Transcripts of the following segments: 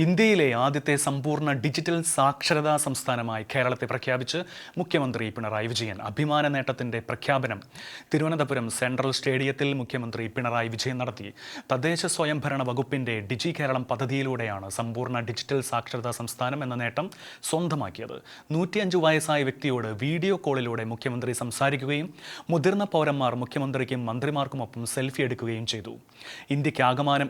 ഇന്ത്യയിലെ ആദ്യത്തെ സമ്പൂർണ്ണ ഡിജിറ്റൽ സാക്ഷരതാ സംസ്ഥാനമായി കേരളത്തെ പ്രഖ്യാപിച്ച് മുഖ്യമന്ത്രി പിണറായി വിജയൻ. അഭിമാന നേട്ടത്തിന്റെ പ്രഖ്യാപനം തിരുവനന്തപുരം സെൻട്രൽ സ്റ്റേഡിയത്തിൽ മുഖ്യമന്ത്രി പിണറായി വിജയൻ നടത്തി. തദ്ദേശ സ്വയംഭരണ വകുപ്പിന്റെ ഡിജി കേരളം പദ്ധതിയിലൂടെയാണ് സമ്പൂർണ്ണ ഡിജിറ്റൽ സാക്ഷരതാ സംസ്ഥാനം എന്ന നേട്ടം സ്വന്തമാക്കിയത്. 105 വയസ്സായ വ്യക്തിയോട് വീഡിയോ കോളിലൂടെ മുഖ്യമന്ത്രി സംസാരിക്കുകയും മുതിർന്ന പൗരന്മാർ മുഖ്യമന്ത്രിക്കും മന്ത്രിമാർക്കുമൊപ്പം സെൽഫി എടുക്കുകയും ചെയ്തു. ഇന്ത്യക്ക്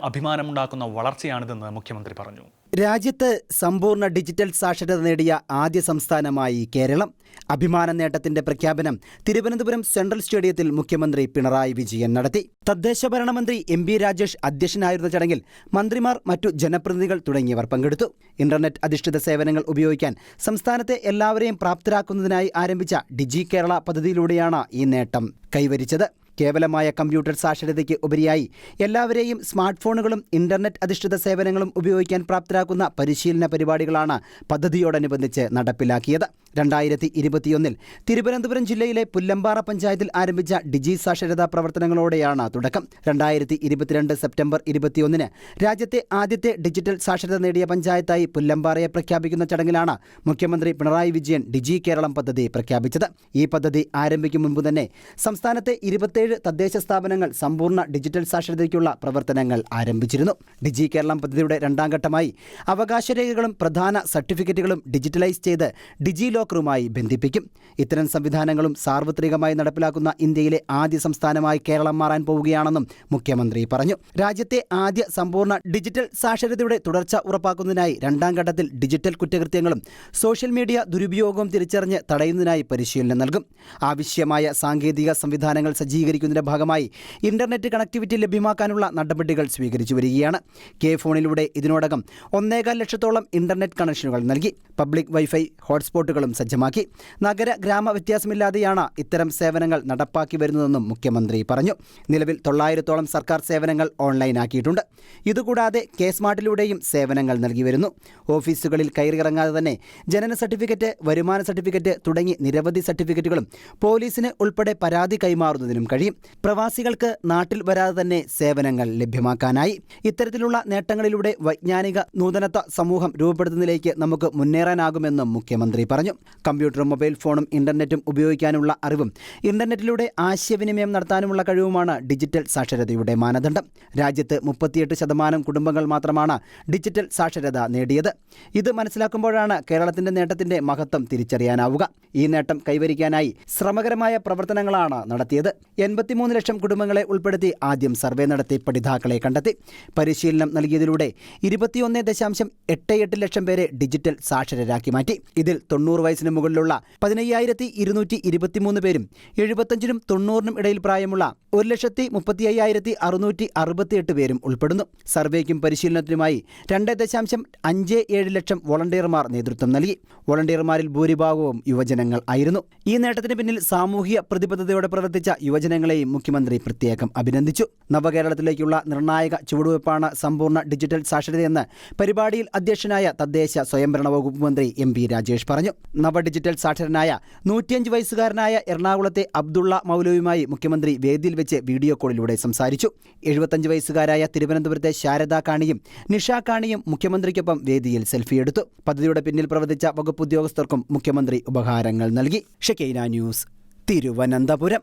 അഭിമാനമുണ്ടാക്കുന്ന വളർച്ചയാണിതെന്ന് മുഖ്യമന്ത്രി പറഞ്ഞു. രാജ്യത്ത് സമ്പൂർണ്ണ ഡിജിറ്റൽ സാക്ഷരത നേടിയ ആദ്യ സംസ്ഥാനമായി കേരളം. അഭിമാന നേട്ടത്തിന്റെ പ്രഖ്യാപനം തിരുവനന്തപുരം സെൻട്രൽ സ്റ്റേഡിയത്തിൽ മുഖ്യമന്ത്രി പിണറായി വിജയൻ നടത്തി. തദ്ദേശ ഭരണമന്ത്രി എം പി രാജേഷ് അധ്യക്ഷനായിരുന്ന ചടങ്ങിൽ മന്ത്രിമാർ, മറ്റു ജനപ്രതിനിധികൾ തുടങ്ങിയവർ പങ്കെടുത്തു. ഇന്റർനെറ്റ് അധിഷ്ഠിത സേവനങ്ങൾ ഉപയോഗിക്കാൻ സംസ്ഥാനത്തെ എല്ലാവരെയും പ്രാപ്തരാക്കുന്നതിനായി ആരംഭിച്ച ഡിജി കേരള പദ്ധതിയിലൂടെയാണ് ഈ നേട്ടം കൈവരിച്ചത്. കേവലമായ കമ്പ്യൂട്ടർ സാക്ഷരതയ്ക്ക് ഉപരിയായി എല്ലാവരെയും സ്മാർട്ട് ഫോണുകളും ഇന്റർനെറ്റ് അധിഷ്ഠിത സേവനങ്ങളും ഉപയോഗിക്കാൻ പ്രാപ്തരാക്കുന്ന പരിശീലന പരിപാടികളാണ് പദ്ധതിയോടനുബന്ധിച്ച് നടപ്പിലാക്കിയത്. 2021 തിരുവനന്തപുരം ജില്ലയിലെ പുല്ലമ്പാറ പഞ്ചായത്തിൽ ആരംഭിച്ച ഡിജി സാക്ഷരതാ പ്രവർത്തനങ്ങളോടെയാണ് തുടക്കം. 2022 സെപ്റ്റംബർ 21 രാജ്യത്തെ ആദ്യത്തെ ഡിജിറ്റൽ സാക്ഷരത നേടിയ പഞ്ചായത്തായി പുല്ലമ്പാറയെ പ്രഖ്യാപിക്കുന്ന ചടങ്ങിലാണ് മുഖ്യമന്ത്രി പിണറായി വിജയൻ ഡിജി കേരളം പദ്ധതി പ്രഖ്യാപിച്ചത്. ഈ പദ്ധതി ആരംഭിക്കും മുമ്പ് തന്നെ സംസ്ഥാനത്തെ 27 തദ്ദേശ സ്ഥാപനങ്ങൾ സമ്പൂർണ്ണ ഡിജിറ്റൽ സാക്ഷരതയ്ക്കുള്ള പ്രവർത്തനങ്ങൾ ആരംഭിച്ചിരുന്നു. ഡിജി കേരളം പദ്ധതിയുടെ രണ്ടാം ഘട്ടമായി അവകാശരേഖകളും പ്രധാന സർട്ടിഫിക്കറ്റുകളും ഡിജിറ്റലൈസ് ചെയ്ത് ഡിജി ലോക്കറുമായി ബന്ധിപ്പിക്കും. ഇത്തരം സംവിധാനങ്ങളും സാർവത്രികമായി നടപ്പിലാക്കുന്ന ഇന്ത്യയിലെ ആദ്യ സംസ്ഥാനമായി കേരളം മാറാൻ പോവുകയാണെന്നും മുഖ്യമന്ത്രി പറഞ്ഞു. രാജ്യത്തെ ആദ്യ സമ്പൂർണ്ണ ഡിജിറ്റൽ സാക്ഷരതയുടെ തുടർച്ച ഉറപ്പാക്കുന്നതിനായി രണ്ടാം ഘട്ടത്തിൽ ഡിജിറ്റൽ കുറ്റകൃത്യങ്ങളും സോഷ്യൽ മീഡിയ ദുരുപയോഗവും തിരിച്ചറിഞ്ഞ് തടയുന്നതിനായി പരിശീലനം നൽകും. ആവശ്യമായ സാങ്കേതിക സംവിധാനങ്ങൾ സജ്ജീകരിക്കുന്നതിന്റെ ഭാഗമായി ഇന്റർനെറ്റ് കണക്ടിവിറ്റി ലഭ്യമാക്കാനുള്ള നടപടികൾ സ്വീകരിച്ചു വരികയാണ്. കെ ഫോണിലൂടെ ഇതിനോടകം 1.25 ലക്ഷത്തോളം ഇന്റർനെറ്റ് കണക്ഷനുകൾ നൽകി. പബ്ലിക് വൈഫൈ ഹോട്ട്സ്പോട്ടുകളും സജ്ജമാക്കി. നഗര ഗ്രാമ വ്യത്യാസമില്ലാതെയാണ് ഇത്തരം സേവനങ്ങൾ നടപ്പാക്കി വരുന്നതെന്നും മുഖ്യമന്ത്രി പറഞ്ഞു. നിലവിൽ 900ഓളം സർക്കാർ സേവനങ്ങൾ ഓൺലൈനാക്കിയിട്ടുണ്ട്. ഇതുകൂടാതെ കെ സ്മാർട്ടിലൂടെയും സേവനങ്ങൾ നൽകി വരുന്നു. ഓഫീസുകളിൽ കയറിയിറങ്ങാതെ തന്നെ ജനന സർട്ടിഫിക്കറ്റ്, വരുമാന സർട്ടിഫിക്കറ്റ് തുടങ്ങി നിരവധി സർട്ടിഫിക്കറ്റുകളും പോലീസിന് ഉൾപ്പെടെ പരാതി കൈമാറുന്നതിനും കഴിയും. പ്രവാസികൾക്ക് നാട്ടിൽ വരാതെ തന്നെ സേവനങ്ങൾ ലഭ്യമാക്കാനായി. ഇത്തരത്തിലുള്ള നേട്ടങ്ങളിലൂടെ വൈജ്ഞാനിക നൂതനത്വ സമൂഹം രൂപപ്പെടുത്തുന്നതിലേക്ക് നമുക്ക് മുന്നേറാനാകുമെന്നും മുഖ്യമന്ത്രി പറഞ്ഞു. കമ്പ്യൂട്ടറും മൊബൈൽ ഫോണും ഇന്റർനെറ്റും ഉപയോഗിക്കാനുള്ള അറിവും ഇന്റർനെറ്റിലൂടെ ആശയവിനിമയം നടത്താനുമുള്ള കഴിവുമാണ് ഡിജിറ്റൽ സാക്ഷരതയുടെ മാനദണ്ഡം. രാജ്യത്ത് 38% കുടുംബങ്ങൾ മാത്രമാണ് ഡിജിറ്റൽ സാക്ഷരത നേടിയത്. ഇത് മനസ്സിലാക്കുമ്പോഴാണ് കേരളത്തിന്റെ നേട്ടത്തിന്റെ മഹത്വം തിരിച്ചറിയാനാവുക. ഈ നേട്ടം കൈവരിക്കാനായി ശ്രമകരമായ പ്രവർത്തനങ്ങളാണ് നടത്തിയത്. 83 ലക്ഷം കുടുംബങ്ങളെ ഉൾപ്പെടുത്തി ആദ്യം സർവേ നടത്തി പഠിതാക്കളെ കണ്ടെത്തി. പരിശീലനം നൽകിയതിലൂടെ 21.88 ലക്ഷം പേരെ ഡിജിറ്റൽ സാക്ഷരരാക്കി മാറ്റി. ഇതിൽ 90 വയസ്സിന് മുകളിലുള്ള 15,223 പേരും 75-നും 90-നും ഇടയിൽ പ്രായമുള്ള 1,35,668 പേരും ഉൾപ്പെടുന്നു. സർവേക്കും പരിശീലനത്തിനുമായി 2.57 ലക്ഷം വോളണ്ടിയർമാർ നേതൃത്വം നൽകി. വോളണ്ടിയർമാരിൽ ഭൂരിഭാഗവും യുവജനങ്ങൾ ആയിരുന്നു. ഈ നേട്ടത്തിന് പിന്നിൽ സാമൂഹിക പ്രതിബദ്ധതയോടെ പ്രവർത്തിച്ച യുവജനങ്ങളെയും മുഖ്യമന്ത്രി പ്രത്യേകം അഭിനന്ദിച്ചു. നവകേരളത്തിലേക്കുള്ള നിർണായക ചുവടുവയ്പ്പാണ് സമ്പൂർണ്ണ ഡിജിറ്റൽ സാക്ഷരതയെന്ന് പരിപാടിയിൽ അധ്യക്ഷനായ തദ്ദേശ സ്വയംഭരണ വകുപ്പ് മന്ത്രി എം പി രാജേഷ് പറഞ്ഞു. നവ ഡിജിറ്റൽ സാക്ഷരനായ 105 വയസ്സുകാരനായ എറണാകുളത്തെ അബ്ദുള്ള മൗലവിയുമായി മുഖ്യമന്ത്രി വേദിയിൽ വെച്ച് വീഡിയോ കോളിലൂടെ സംസാരിച്ചു. 75 വയസ്സുകാരായ തിരുവനന്തപുരത്തെ ശാരദ കാണിയും നിഷ കാണിയും മുഖ്യമന്ത്രിക്കൊപ്പം വേദിയിൽ സെൽഫി എടുത്തു. പദ്ധതിയുടെ പിന്നിൽ പ്രവർത്തിച്ച വകുപ്പ് ഉദ്യോഗസ്ഥർക്കും മുഖ്യമന്ത്രി ഉപഹാരങ്ങൾ നൽകി. ഷെക്കൈന ന്യൂസ്, തിരുവനന്തപുരം.